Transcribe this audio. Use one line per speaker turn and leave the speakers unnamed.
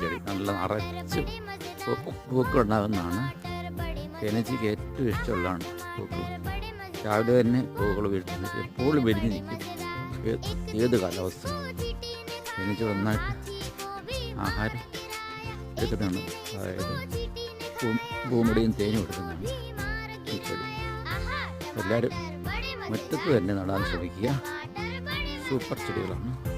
ചെടി നല്ല നിറച്ച് പൂക്കളുണ്ടാകുന്നതാണ്. തേനീച്ചയ്ക്ക് ഏറ്റവും ഇഷ്ടമുള്ളതാണ് പൂക്കൾ. രാവിലെ തന്നെ പൂക്കൾ വീഴുന്നത് എപ്പോഴും വിരിഞ്ഞ് നിൽക്കും. ഏത് കാലാവസ്ഥ തേനീച്ച നന്നായിട്ട് ആഹാരം എടുക്കുന്നതാണ്. അതായത് പൂമ്പൊടിയും തേനും എടുക്കുന്നതാണ് ഈ ചെടി. എല്ലാവരും മുറ്റത്ത് തന്നെ നടാൻ ശ്രമിക്കുക. സൂപ്പർ ചെടികളാണ്.